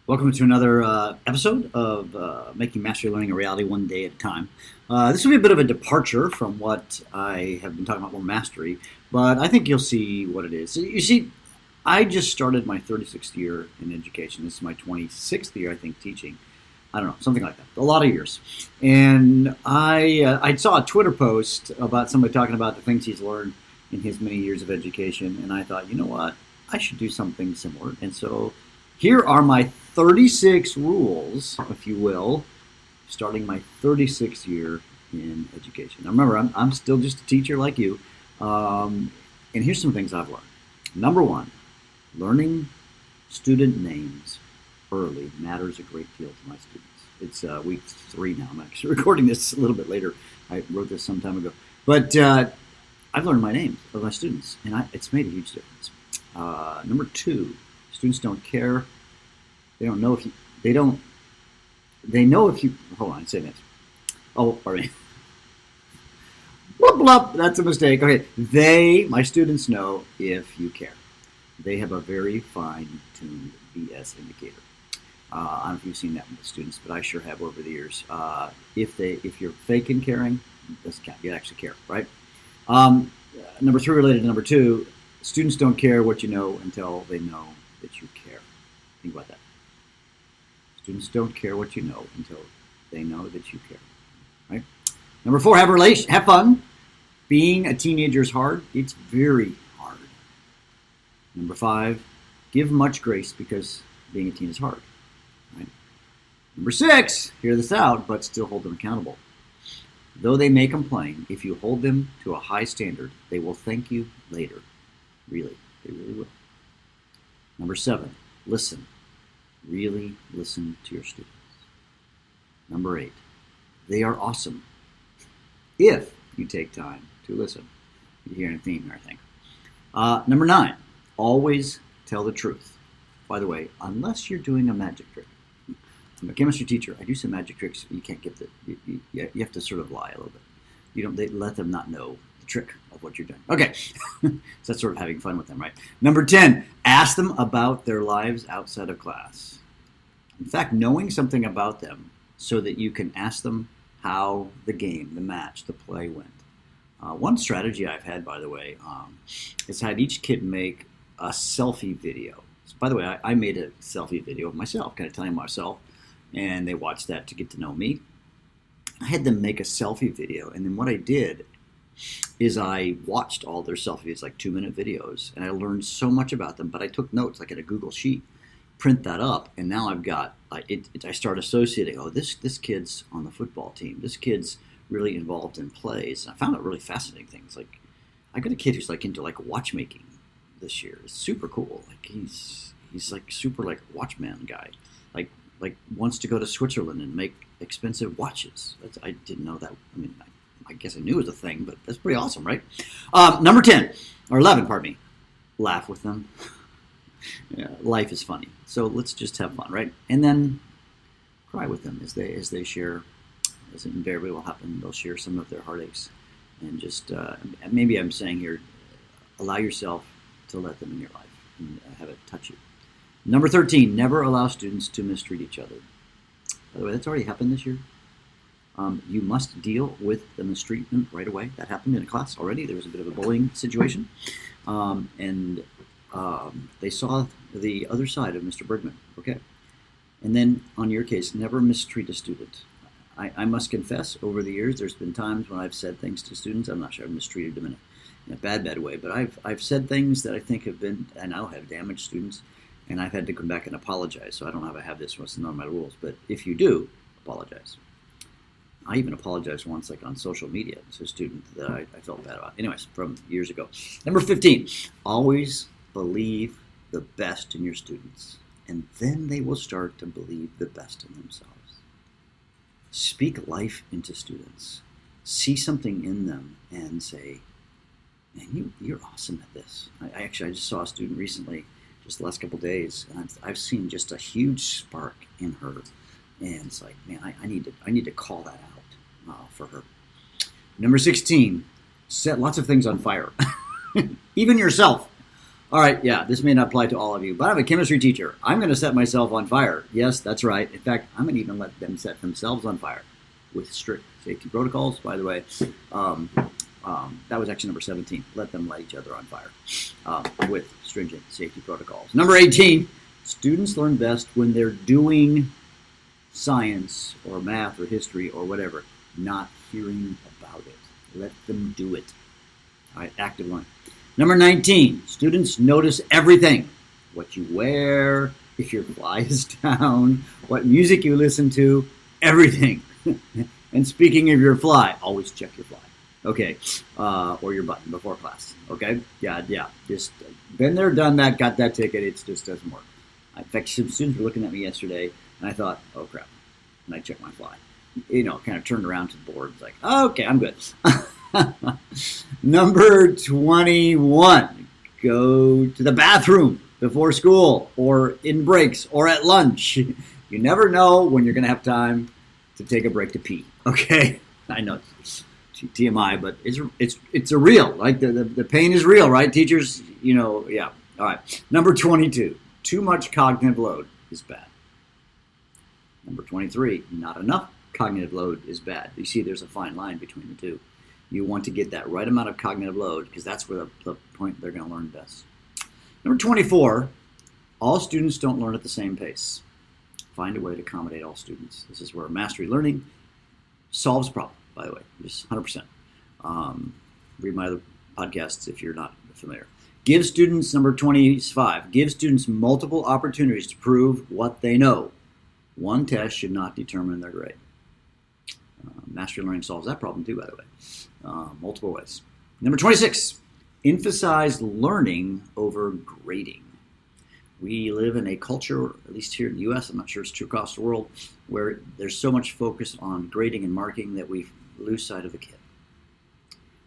Welcome to another episode of Making Mastery Learning a Reality One Day at a Time. This will be a bit of a departure from what I have been talking about more mastery, but I think you'll see what it is. You see, I just started my 36th year in education. This is my 26th year, I think, teaching. I don't know, something like that. A lot of years. And I saw a Twitter post about somebody talking about the things he's learned in his many years of education, and I thought, you know what, I should do something similar. And so here are my 36 rules, if you will, starting my 36th year in education. Now remember, I'm still just a teacher like you, and here's some things I've learned. Number one, learning student names early matters a great deal to my students. It's week 3 now. I'm actually recording this a little bit later. I wrote this some time ago. But I've learned my names of my students, and it's made a huge difference. Number 2, students don't care. They don't know if you, they know if you, hold on, say this. Oh, pardon me. Blup, blup, that's a mistake. Okay, my students know if you care. They have a very fine-tuned BS indicator. I don't know if you've seen that with students, but I sure have over the years. If you're fake and caring, it doesn't count. You actually care, right? Number 3 related to number 2, students don't care what you know until they know that you care. Think about that. Students don't care what you know until they know that you care, right? Number 4, have fun. Being a teenager is hard. It's very hard. Number 5, give much grace because being a teen is hard, right? Number 6, hear this out, but still hold them accountable. Though they may complain, if you hold them to a high standard, they will thank you later. Really, they really will. Number 7, listen. Really listen to your students. Number 8, they are awesome if you take time to listen. You're hearing a theme here, I think. Number 9, always tell the truth. By the way, unless you're doing a magic trick. I'm a chemistry teacher. I do some magic tricks. You can't get you have to sort of lie a little bit. They let them not know the trick of what you're doing. Okay, so that's sort of having fun with them, right? Number 10, ask them about their lives outside of class. In fact, knowing something about them so that you can ask them how the game, the match, the play went. One strategy I've had, by the way, is had each kid make a selfie video. So, by the way, I made a selfie video of myself, kind of telling myself, and they watched that to get to know me. I had them make a selfie video, and then what I did is I watched all their selfies, like 2-minute videos, and I learned so much about them, but I took notes, like in a Google Sheet, print that up, and now I've got, I start associating, this kid's on the football team, this kid's really involved in plays, and I found it really fascinating things, like, I got a kid who's like into like watchmaking this year. It's super cool, like he's like super like watchman guy, like wants to go to Switzerland and make expensive watches. I didn't know that. I mean, I guess I knew it was a thing, but that's pretty awesome, right? Number 10, or 11, pardon me. Laugh with them. Yeah, life is funny, so let's just have fun, right? And then cry with them as they share, as it invariably will happen. They'll share some of their heartaches, and just maybe I'm saying here, allow yourself to let them in your life and have it touch you. Number 13, never allow students to mistreat each other. By the way, that's already happened this year. You must deal with the mistreatment right away. That happened in a class already. There was a bit of a bullying situation. And they saw the other side of Mr. Bergman. Okay. And then, on your case, never mistreat a student. I must confess, over the years, there's been times when I've said things to students. I'm not sure I've mistreated them in a bad way, but I've said things that I think have been, I now have damaged students, and I've had to come back and apologize. So I don't know if I have this, it's not my rules, but if you do, apologize. I even apologized once, like on social media, to a student that I felt bad about. Anyways, from years ago. Number 15, always believe the best in your students, and then they will start to believe the best in themselves. Speak life into students. See something in them and say, man, you're awesome at this. I just saw a student recently, just the last couple of days, and I've seen just a huge spark in her. And it's like, man, I need to call that out for her. Number 16, set lots of things on fire. Even yourself. All right, yeah, this may not apply to all of you, but I'm a chemistry teacher. I'm going to set myself on fire. Yes, that's right. In fact, I'm going to even let them set themselves on fire with strict safety protocols. By the way, that was actually number 17. Let them light each other on fire with stringent safety protocols. Number 18, students learn best when they're doing science or math or history or whatever, not hearing about it. Let them do it. All right, active learning. Number 19, students notice everything. What you wear, if your fly is down, what music you listen to, everything. And speaking of your fly, always check your fly. Okay, or your button before class. Okay, yeah. Just been there, done that, got that ticket. It just doesn't work. In fact, some students were looking at me yesterday, and I thought, oh crap. And I checked my fly. Kind of turned around to the board. It's like, okay, I'm good. Number 21, go to the bathroom before school or in breaks or at lunch. You never know when you're going to have time to take a break to pee. Okay, I know it's TMI, but it's a real. Like the pain is real, right? Teachers, yeah. All right. Number 22, too much cognitive load is bad. Number 23, not enough cognitive load is bad. You see, there's a fine line between the two. You want to get that right amount of cognitive load because that's where the point they're going to learn best. Number 24, all students don't learn at the same pace. Find a way to accommodate all students. This is where mastery learning solves the problem, by the way, just 100%. Read my other podcasts if you're not familiar. Give students, number 25, give students multiple opportunities to prove what they know. One test should not determine their grade. Mastery learning solves that problem too, by the way. Multiple ways. Number 26, emphasize learning over grading. We live in a culture, at least here in the U.S., I'm not sure it's true across the world, where there's so much focus on grading and marking that we lose sight of the kid.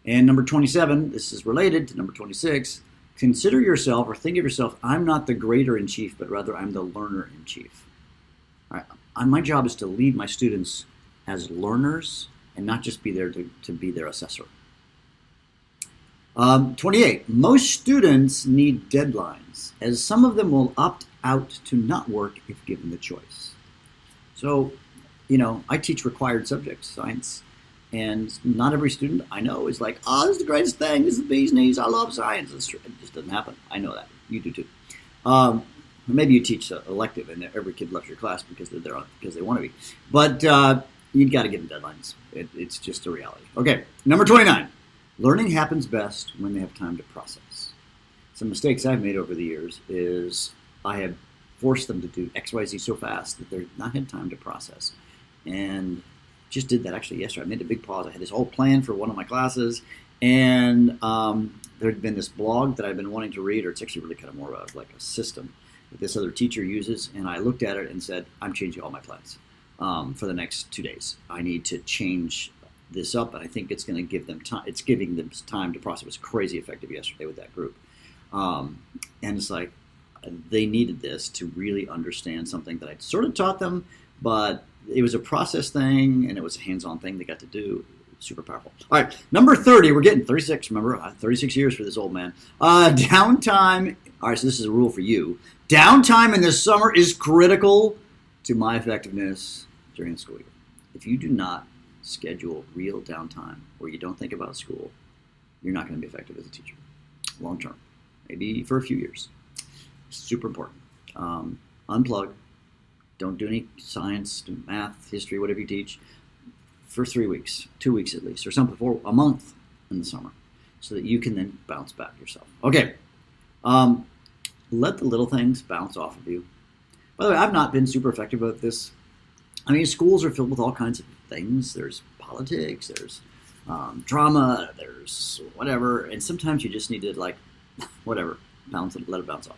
And number 27, this is related to number 26, consider yourself or think of yourself, I'm not the grader-in-chief, but rather I'm the learner-in-chief. All right. My job is to lead my students as learners and not just be there to be their assessor. 28. Most students need deadlines, as some of them will opt out to not work if given the choice. So, I teach required subjects, science, and not every student I know is like, oh, this is the greatest thing, this is the bee's knees, I love science. It just doesn't happen. I know that. You do too. Maybe you teach an elective and every kid loves your class because they're there because they want to be. But you've got to give them deadlines. It's just a reality. Okay, number 29. Learning happens best when they have time to process. Some mistakes I've made over the years is I have forced them to do XYZ so fast that they've not had time to process. And just did that actually yesterday. I made a big pause. I had this whole plan for one of my classes, and there had been this blog that I've been wanting to read, or it's actually really kind of more of like a system that this other teacher uses, and I looked at it and said, I'm changing all my plans for the next 2 days. I need to change this up, and I think it's going to give them time. It's giving them time to process. It was crazy effective yesterday with that group. And it's like they needed this to really understand something that I sort of taught them, but it was a process thing, and it was a hands-on thing they got to do. Super powerful. All right, number 30. We're getting 36, remember? 36 years for this old man. Downtime. All right, so this is a rule for you. Downtime in the summer is critical to my effectiveness during the school year. If you do not schedule real downtime where you don't think about school, you're not going to be effective as a teacher long term, maybe for a few years. Super important. Unplug. Don't do any science, do math, history, whatever you teach for 3 weeks, 2 weeks at least, or something for a month in the summer so that you can then bounce back yourself. Okay. Let the little things bounce off of you. By the way, I've not been super effective at this. I mean, schools are filled with all kinds of things. There's politics, there's drama, there's whatever, and sometimes you just need to whatever, let it bounce off.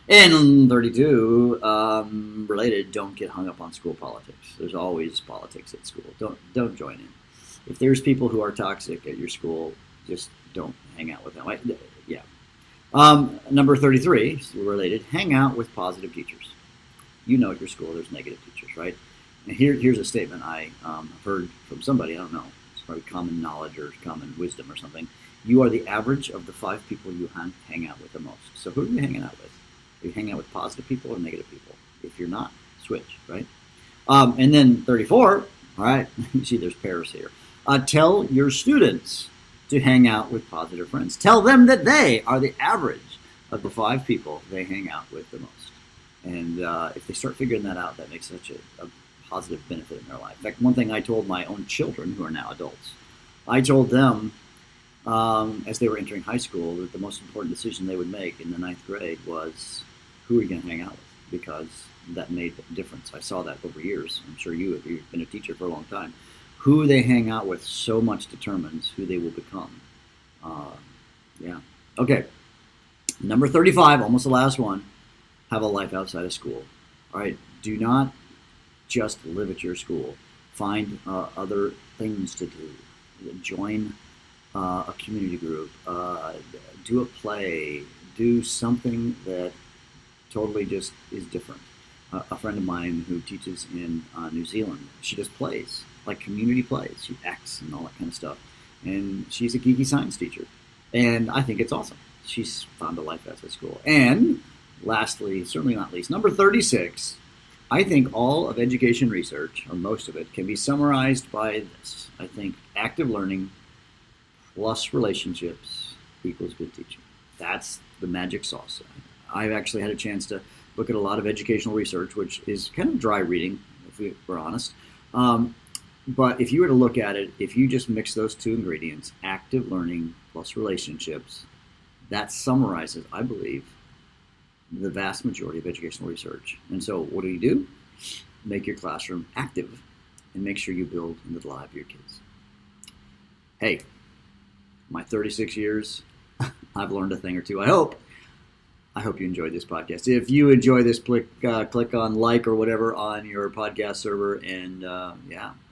And 32, related, don't get hung up on school politics. There's always politics at school. Don't join in. If there's people who are toxic at your school, just don't hang out with them. Yeah. Number 33, related, hang out with positive teachers. You know at your school there's negative teachers, right? And here's a statement I heard from somebody, I don't know, it's probably common knowledge or common wisdom or something. you are the average of the 5 people you hang out with the most. So who are you hanging out with? Are you hanging out with positive people or negative people? If you're not, switch, right? And then 34, all right, you see there's pairs here. Tell your students to hang out with positive friends. Tell them that they are the average of the 5 people they hang out with the most. And if they start figuring that out, that makes such a positive benefit in their life. In fact, one thing I told my own children, who are now adults, I told them as they were entering high school that the most important decision they would make in the 9th grade was who are you going to hang out with, because that made a difference. I saw that over years. I'm sure you've been a teacher for a long time. Who they hang out with so much determines who they will become. Yeah. Okay. Number 35, almost the last one. Have a life outside of school. All right. Do not just live at your school. Find other things to do. Join a community group. Do a play. Do something that totally just is different. A friend of mine who teaches in New Zealand, she just plays, like community plays. She acts and all that kind of stuff. And she's a geeky science teacher. And I think it's awesome. She's found a life outside school. And lastly, certainly not least, number 36, I think all of education research, or most of it, can be summarized by this. I think active learning plus relationships equals good teaching. That's the magic sauce. I've actually had a chance to look at a lot of educational research, which is kind of dry reading, if we're honest. But if you were to look at it, if you just mix those 2 ingredients, active learning plus relationships, that summarizes, I believe, the vast majority of educational research. And so what do? Make your classroom active and make sure you build into the lives of your kids. Hey, my 36 years, I've learned a thing or two, I hope. I hope you enjoyed this podcast. If you enjoy this, click on like or whatever on your podcast server, and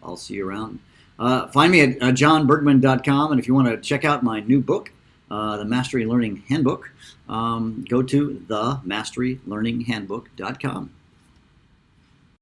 I'll see you around. Find me at johnbergman.com, and if you want to check out my new book, the Mastery Learning Handbook, go to themasterylearninghandbook.com.